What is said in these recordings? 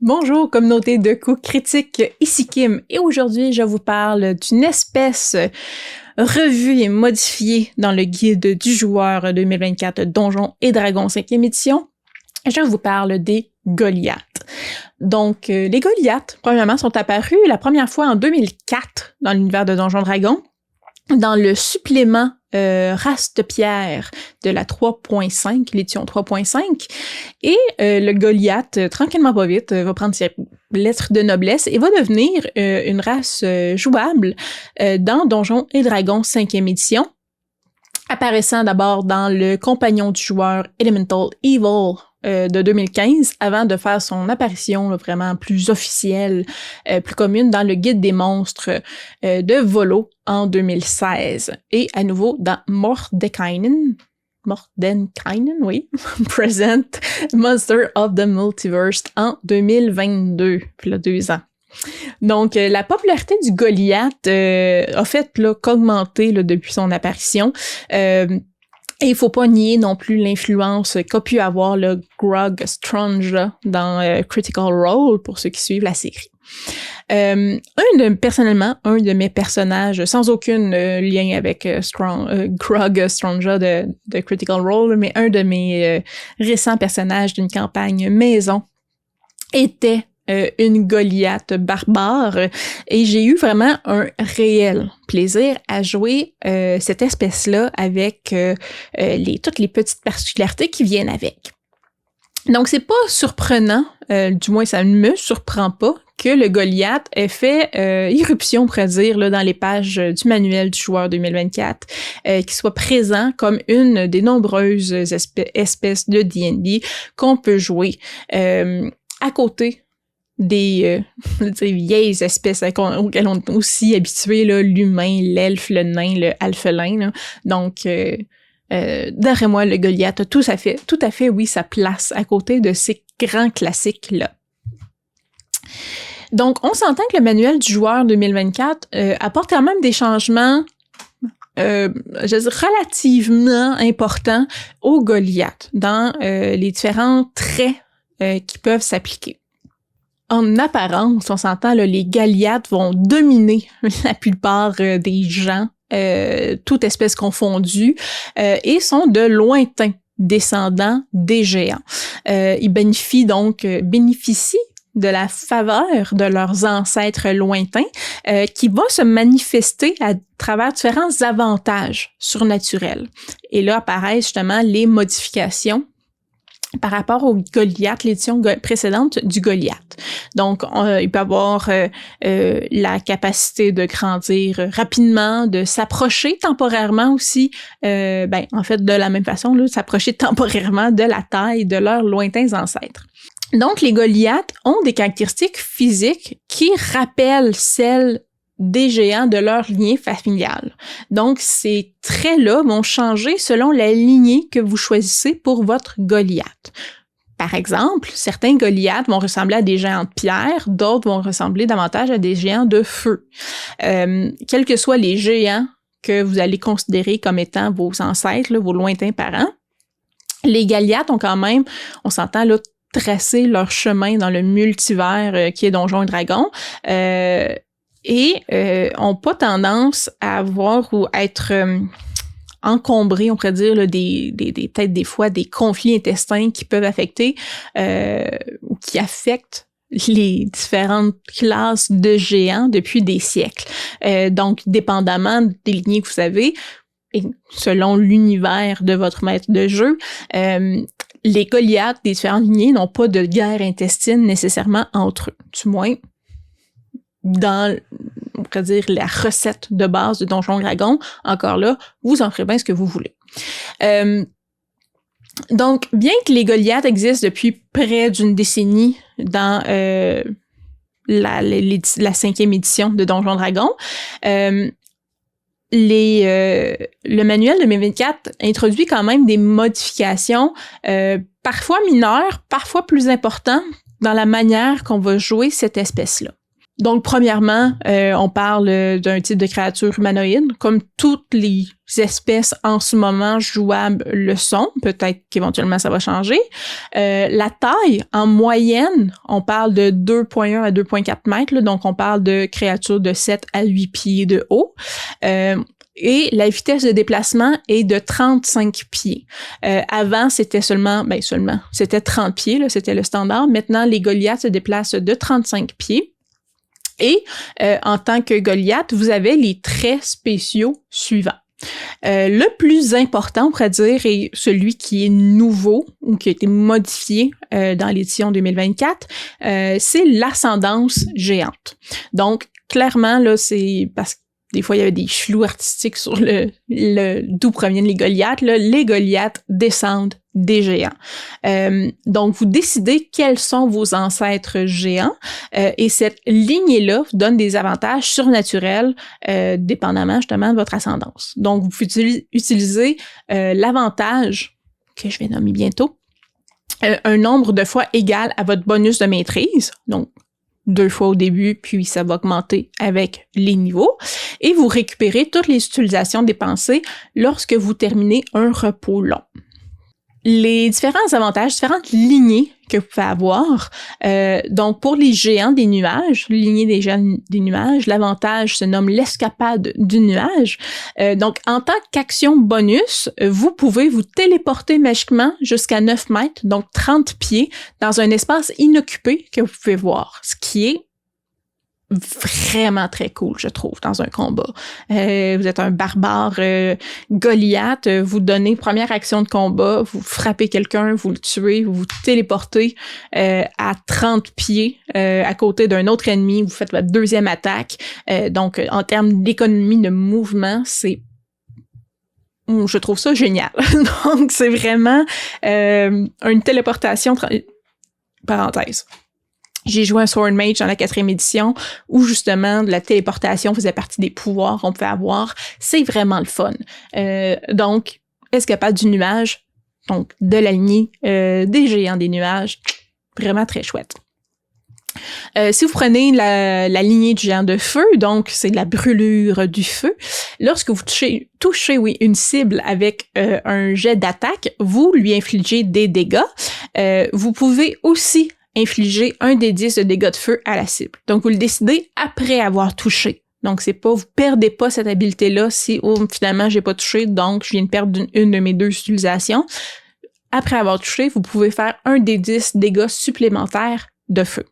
Bonjour communauté de coups critiques, ici Kim et aujourd'hui je vous parle d'une espèce revue et modifiée dans le guide du joueur 2024 Donjons et Dragons 5e édition. Je vous parle des Goliaths. Donc les Goliaths, premièrement, sont apparus la première fois en 2004 dans l'univers de Donjons et Dragons dans le supplément race de pierre de la 3.5, l'édition 3.5, et le Goliath, tranquillement pas vite, va prendre ses lettres de noblesse et va devenir une race jouable dans Donjons et Dragons 5e édition, apparaissant d'abord dans le compagnon du joueur Elemental Evil de 2015, avant de faire son apparition vraiment plus officielle, plus commune dans le guide des monstres de Volo en 2016. Et à nouveau dans Mordenkainen, oui, Present Monster of the Multiverse en 2022, puis là 2 ans. Donc, la popularité du Goliath a fait qu'augmenter depuis son apparition. Et il faut pas nier non plus l'influence qu'a pu avoir le Grog Strangja dans Critical Role, pour ceux qui suivent la série. Personnellement, un de mes personnages, sans aucun lien avec Grog Strangja de Critical Role, mais un de mes récents personnages d'une campagne maison était une Goliath barbare et j'ai eu vraiment un réel plaisir à jouer cette espèce-là avec toutes les petites particularités qui viennent avec. Donc c'est pas surprenant, du moins ça ne me surprend pas, que le Goliath ait fait irruption, on pourrait dire, dans les pages du manuel du joueur 2024, qui soit présent comme une des nombreuses espèces de D&D qu'on peut jouer à côté des vieilles espèces auxquelles on est aussi habitué, l'humain, l'elfe, le nain, le alphelin. Là. Donc, d'après moi, le Goliath a tout à fait, oui, sa place à côté de ces grands classiques-là. Donc, on s'entend que le manuel du joueur 2024 apporte quand même des changements relativement importants au Goliath dans les différents traits qui peuvent s'appliquer. En apparence, on s'entend, les Goliaths vont dominer la plupart des gens, toute espèce confondue, et sont de lointains descendants des géants. Ils bénéficient de la faveur de leurs ancêtres lointains, qui va se manifester à travers différents avantages surnaturels. Et là apparaissent justement les modifications par rapport au Goliath, l'édition précédente du Goliath. Donc, il peut avoir la capacité de grandir rapidement, de s'approcher temporairement aussi, en fait, de la même façon, s'approcher temporairement de la taille de leurs lointains ancêtres. Donc, les Goliaths ont des caractéristiques physiques qui rappellent celles des géants de leur lignée familiale. Donc, ces traits-là vont changer selon la lignée que vous choisissez pour votre Goliath. Par exemple, certains Goliaths vont ressembler à des géants de pierre, d'autres vont ressembler davantage à des géants de feu. Quels que soient les géants que vous allez considérer comme étant vos ancêtres, vos lointains parents, les Goliaths ont quand même, on s'entend tracé leur chemin dans le multivers qui est Donjons et Dragons, et ont pas tendance à avoir ou à être encombrés, on pourrait dire, peut-être des fois des conflits intestins qui peuvent affecter ou qui affectent les différentes classes de géants depuis des siècles. Donc, dépendamment des lignées que vous avez, et selon l'univers de votre maître de jeu, les Goliaths des différentes lignées n'ont pas de guerre intestine nécessairement entre eux. Du moins, dans, on pourrait dire, la recette de base de Donjons et Dragons, encore là, vous en ferez bien ce que vous voulez. Donc, bien que les Goliaths existent depuis près d'une décennie dans la 5e édition de Donjons et Dragons, le manuel de 2024 introduit quand même des modifications parfois mineures, parfois plus importantes dans la manière qu'on va jouer cette espèce-là. Donc, premièrement, on parle d'un type de créature humanoïde, comme toutes les espèces en ce moment jouables le sont. Peut-être qu'éventuellement, ça va changer. La taille, en moyenne, on parle de 2,1 à 2,4 mètres, là, donc on parle de créatures de 7 à 8 pieds de haut. Et la vitesse de déplacement est de 35 pieds. Avant, c'était c'était 30 pieds, là, c'était le standard. Maintenant, les Goliaths se déplacent de 35 pieds. Et en tant que Goliath, vous avez les traits spéciaux suivants. Le plus important, on pourrait dire, est celui qui est nouveau ou qui a été modifié dans l'édition 2024, c'est l'ascendance géante. Donc, clairement, là, c'est parce que des fois, il y avait des flous artistiques sur d'où proviennent les Goliaths. Là. Les Goliaths descendent des géants. Donc, vous décidez quels sont vos ancêtres géants et cette lignée-là vous donne des avantages surnaturels dépendamment justement de votre ascendance. Donc, vous pouvez utiliser l'avantage que je vais nommer bientôt, un nombre de fois égal à votre bonus de maîtrise. Donc, 2 fois au début, puis ça va augmenter avec les niveaux. Et vous récupérez toutes les utilisations dépensées lorsque vous terminez un repos long. Les différents avantages, différentes lignées que vous pouvez avoir. Donc, pour les géants des nuages, lignée des géants des nuages, l'avantage se nomme l'escapade du nuage. Donc, en tant qu'action bonus, vous pouvez vous téléporter magiquement jusqu'à 9 mètres, donc 30 pieds, dans un espace inoccupé que vous pouvez voir, ce qui est vraiment très cool, je trouve, dans un combat. Vous êtes un barbare Goliath, vous donnez première action de combat, vous frappez quelqu'un, vous le tuez, vous vous téléportez à 30 pieds à côté d'un autre ennemi, vous faites votre deuxième attaque. Donc, en termes d'économie de mouvement, je trouve ça génial. Donc, c'est vraiment une téléportation... Parenthèse. J'ai joué un Sword Mage dans la 4e édition où justement la téléportation faisait partie des pouvoirs qu'on pouvait avoir. C'est vraiment le fun. Donc, escapade du nuage, donc de la lignée des géants des nuages, vraiment très chouette. Si vous prenez la lignée du géant de feu, donc c'est la brûlure du feu, lorsque vous touchez une cible avec un jet d'attaque, vous lui infligez des dégâts. Vous pouvez aussi infliger un des 10 de dégâts de feu à la cible. Donc, vous le décidez après avoir touché. Donc, c'est pas, vous perdez pas cette habilité-là si, finalement, j'ai pas touché, donc je viens de perdre une de mes 2 utilisations. Après avoir touché, vous pouvez faire un des 10 dégâts supplémentaires de feu.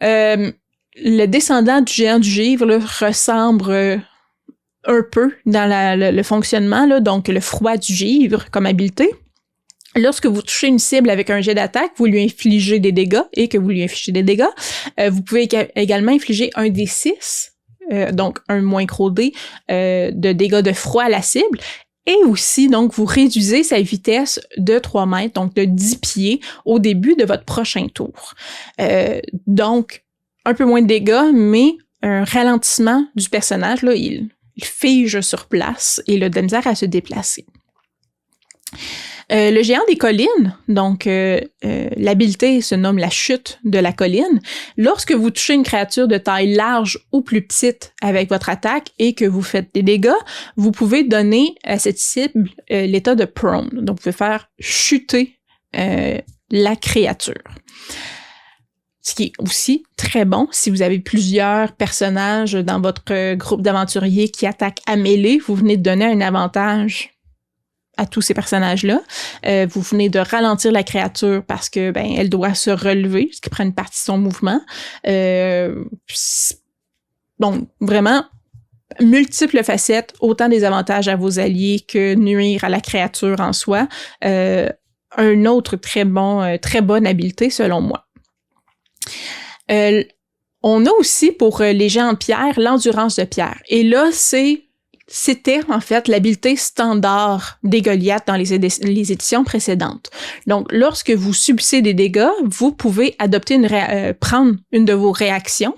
Le descendant du géant du givre là, ressemble un peu dans le fonctionnement, là, donc le froid du givre comme habilité. Lorsque vous touchez une cible avec un jet d'attaque, vous lui infligez des dégâts et que vous lui infligez des dégâts. Vous pouvez également infliger un des 6, donc un -D de dégâts de froid à la cible. Et aussi, donc, vous réduisez sa vitesse de 3 mètres, donc de 10 pieds au début de votre prochain tour. Donc, un peu moins de dégâts, mais un ralentissement du personnage, là, il fige sur place et il a de la misère à se déplacer. Le géant des collines, donc l'habileté se nomme la chute de la colline. Lorsque vous touchez une créature de taille large ou plus petite avec votre attaque et que vous faites des dégâts, vous pouvez donner à cette cible l'état de prone. Donc, vous pouvez faire chuter la créature. Ce qui est aussi très bon si vous avez plusieurs personnages dans votre groupe d'aventuriers qui attaquent à mêlée, vous venez de donner un avantage à tous ces personnages-là. Vous venez de ralentir la créature parce que elle doit se relever, ce qui prend une partie de son mouvement. Donc, vraiment, multiples facettes, autant des avantages à vos alliés que nuire à la créature en soi. Un autre très bonne habileté, selon moi. On a aussi, pour les géants de pierre, l'endurance de pierre. Et là, c'était en fait l'habileté standard des Goliaths dans les éditions précédentes. Donc, lorsque vous subissez des dégâts, vous pouvez adopter prendre une de vos réactions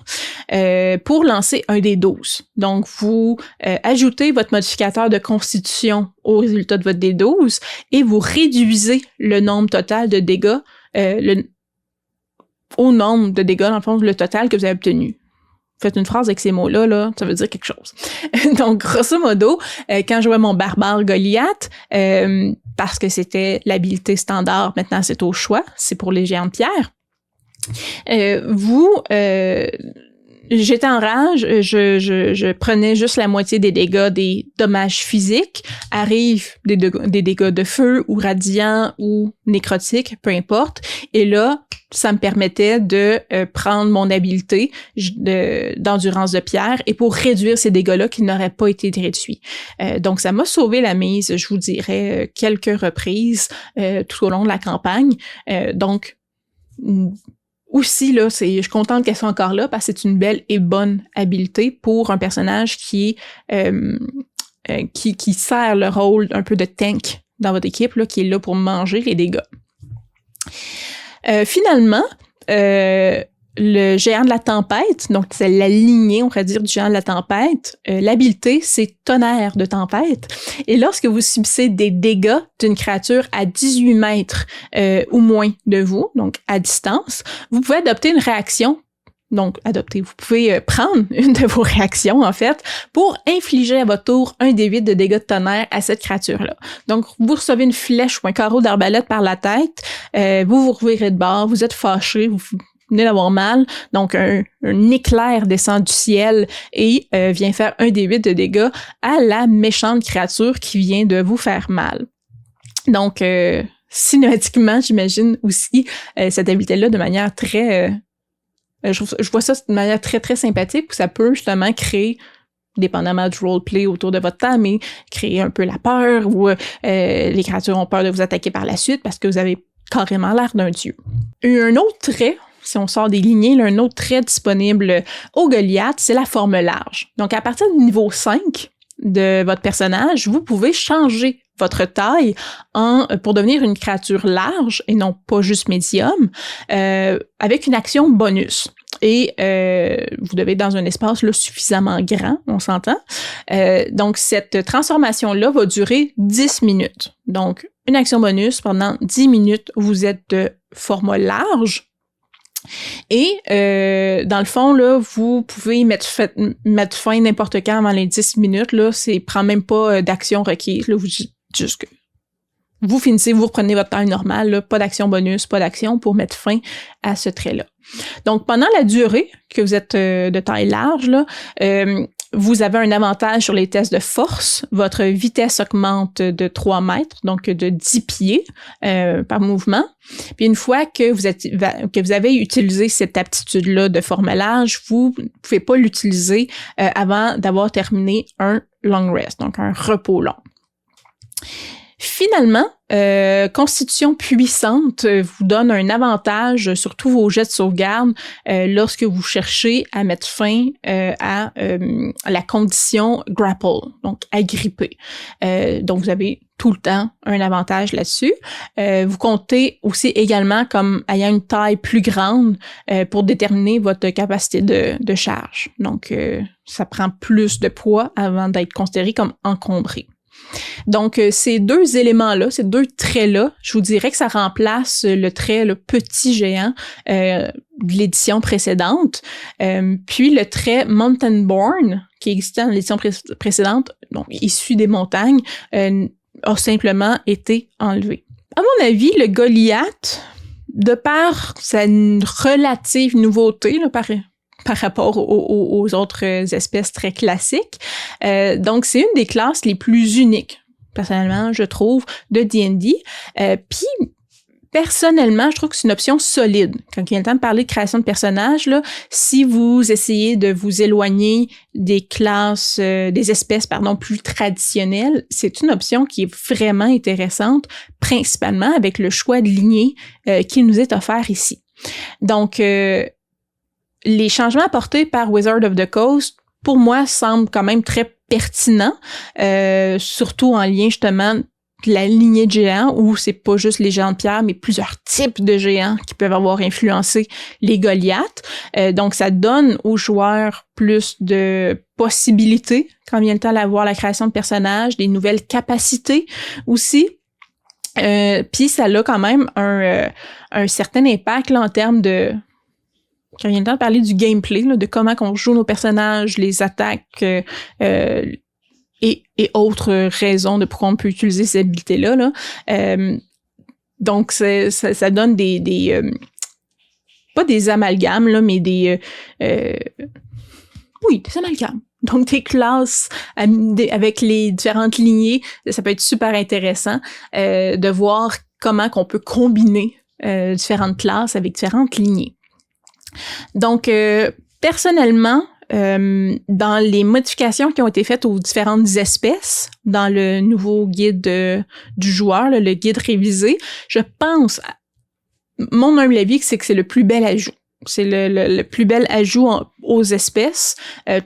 pour lancer un des 12. Donc, vous ajoutez votre modificateur de constitution au résultat de votre D12 et vous réduisez le nombre total de dégâts au nombre de dégâts, dans le fond, le total que vous avez obtenu. Faites une phrase avec ces mots-là, là, ça veut dire quelque chose. Donc, grosso modo, quand je jouais mon barbare Goliath, parce que c'était l'habilité standard, maintenant c'est au choix, c'est pour les géants de pierre, j'étais en rage, je prenais juste la moitié des dégâts des dommages physiques, arrivent des dégâts de feu ou radiants ou nécrotiques, peu importe, et là, ça me permettait de prendre mon habileté d'endurance de pierre et pour réduire ces dégâts-là qui n'auraient pas été réduits. Donc, ça m'a sauvé la mise, je vous dirais, quelques reprises tout au long de la campagne. Donc, aussi, là, je suis contente qu'elle soit encore là parce que c'est une belle et bonne habileté pour un personnage qui sert le rôle un peu de tank dans votre équipe, là, qui est là pour manger les dégâts. Finalement, le géant de la tempête, donc c'est la lignée, on pourrait dire, du géant de la tempête, l'habileté, c'est tonnerre de tempête. Et lorsque vous subissez des dégâts d'une créature à 18 mètres ou moins de vous, donc à distance, vous pouvez adopter une réaction. Donc, vous pouvez prendre une de vos réactions, en fait, pour infliger à votre tour un D8 de dégâts de tonnerre à cette créature-là. Donc, vous recevez une flèche ou un carreau d'arbalète par la tête, vous vous revirez de bord, vous êtes fâché, vous venez d'avoir mal, donc un éclair descend du ciel et vient faire un D8 de dégâts à la méchante créature qui vient de vous faire mal. Donc, cinématiquement, j'imagine aussi cette habileté-là de manière très... je vois ça de manière très, très sympathique, où ça peut justement créer, dépendamment du roleplay autour de votre temps, mais créer un peu la peur, ou les créatures ont peur de vous attaquer par la suite parce que vous avez carrément l'air d'un dieu. Un autre trait, si on sort des lignées, là, un autre trait disponible au Goliath, c'est la forme large. Donc, à partir du niveau 5 de votre personnage, vous pouvez changer votre taille pour devenir une créature large et non pas juste médium, avec une action bonus. Et vous devez être dans un espace là, suffisamment grand, on s'entend. Donc, cette transformation-là va durer 10 minutes. Donc, une action bonus pendant 10 minutes, vous êtes de format large. Et dans le fond, là, vous pouvez mettre fin n'importe quand avant les 10 minutes. Là, prend même pas d'action requise. Là, juste que vous finissez, vous reprenez votre taille normale, là, pas d'action bonus, pas d'action pour mettre fin à ce trait-là. Donc, pendant la durée que vous êtes de taille large, là, vous avez un avantage sur les tests de force. Votre vitesse augmente de 3 mètres, donc de 10 pieds par mouvement. Puis une fois que vous avez utilisé cette aptitude-là de forme large, vous ne pouvez pas l'utiliser avant d'avoir terminé un long rest, donc un repos long. Finalement, Constitution puissante vous donne un avantage sur tous vos jets de sauvegarde lorsque vous cherchez à mettre fin à la condition grapple, donc agripper. Donc, vous avez tout le temps un avantage là-dessus. Vous comptez aussi également comme ayant une taille plus grande pour déterminer votre capacité de charge. Donc, ça prend plus de poids avant d'être considéré comme encombré. Donc, ces deux éléments-là, ces deux traits-là, je vous dirais que ça remplace le trait le petit géant de l'édition précédente. Puis le trait Mountainborn, qui existait dans l'édition précédente, donc issu des montagnes, a simplement été enlevé. À mon avis, le Goliath, de par sa relative nouveauté, là, par rapport aux autres espèces très classiques. Donc, c'est une des classes les plus uniques, personnellement, je trouve, de D&D. Puis, personnellement, je trouve que c'est une option solide. Quand il vient le temps de parler de création de personnages, là, si vous essayez de vous éloigner des classes, des espèces, plus traditionnelles, c'est une option qui est vraiment intéressante, principalement avec le choix de lignée qui nous est offert ici. Donc, les changements apportés par Wizard of the Coast, pour moi, semblent quand même très pertinents, surtout en lien justement de la lignée de géants, où c'est pas juste les géants de pierre, mais plusieurs types de géants qui peuvent avoir influencé les Goliaths. Donc, ça donne aux joueurs plus de possibilités quand vient le temps d'avoir la création de personnages, des nouvelles capacités aussi. Puis ça a quand même un certain impact là, en termes de quand il y a le temps de parler du gameplay, là, de comment qu'on joue nos personnages, les attaques et autres raisons de pourquoi on peut utiliser ces habilités-là. Là. Donc, ça donne des pas des amalgames, là, mais des amalgames. Donc, tes classes avec les différentes lignées, ça peut être super intéressant de voir comment qu'on peut combiner différentes classes avec différentes lignées. Donc, personnellement, dans les modifications qui ont été faites aux différentes espèces dans le nouveau guide du joueur, là, le guide révisé, je pense, mon humble avis, c'est que c'est le plus bel ajout. C'est le plus bel ajout aux espèces,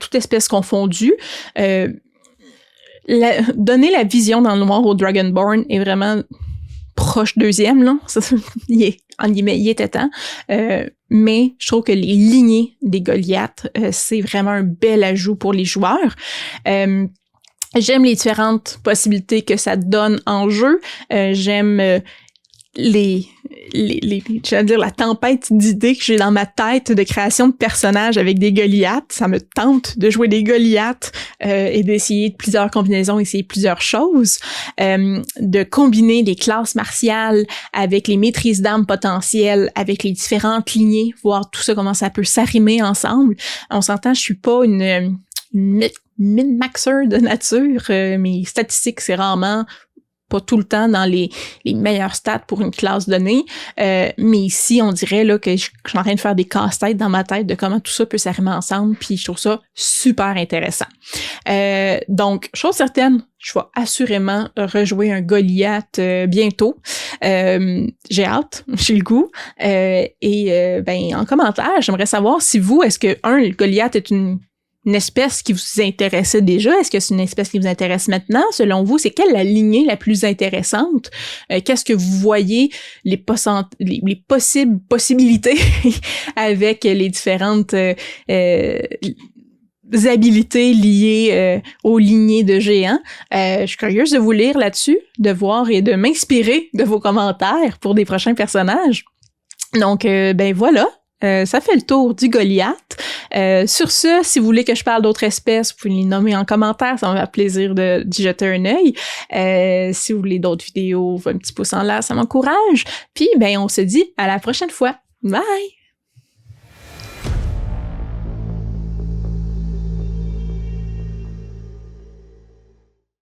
toutes espèces confondues. Donner la vision dans le noir au Dragonborn est vraiment proche deuxième, là. Il était temps. Mais je trouve que les lignées des Goliaths, c'est vraiment un bel ajout pour les joueurs. J'aime les différentes possibilités que ça donne en jeu. J'aime la tempête d'idées que j'ai dans ma tête de création de personnages avec des Goliaths. Ça me tente de jouer des Goliaths et d'essayer plusieurs combinaisons, essayer plusieurs choses. De combiner les classes martiales avec les maîtrises d'armes potentielles, avec les différentes lignées, voir tout ça, comment ça peut s'arrimer ensemble. On s'entend, je suis pas une min-maxer de nature. Mes statistiques, c'est rarement pas tout le temps dans les meilleurs stats pour une classe donnée, mais ici, on dirait là que je suis en train de faire des casse-têtes dans ma tête de comment tout ça peut s'arrimer ensemble, puis je trouve ça super intéressant. Donc, chose certaine, je vais assurément rejouer un Goliath bientôt. J'ai hâte, j'ai le goût. En commentaire, j'aimerais savoir si vous, est-ce que, le Goliath est une espèce qui vous intéressait déjà? Est-ce que c'est une espèce qui vous intéresse maintenant? Selon vous, c'est quelle la lignée la plus intéressante? Qu'est-ce que vous voyez les possibles possibilités avec les différentes habilités liées aux lignées de géants? Je suis curieuse de vous lire là-dessus, de voir et de m'inspirer de vos commentaires pour des prochains personnages. Donc, voilà. Ça fait le tour du Goliath. Sur ce, si vous voulez que je parle d'autres espèces, vous pouvez les nommer en commentaire, ça me fait plaisir d'y jeter un œil. Si vous voulez d'autres vidéos, un petit pouce en l'air, ça m'encourage. Puis, on se dit à la prochaine fois. Bye!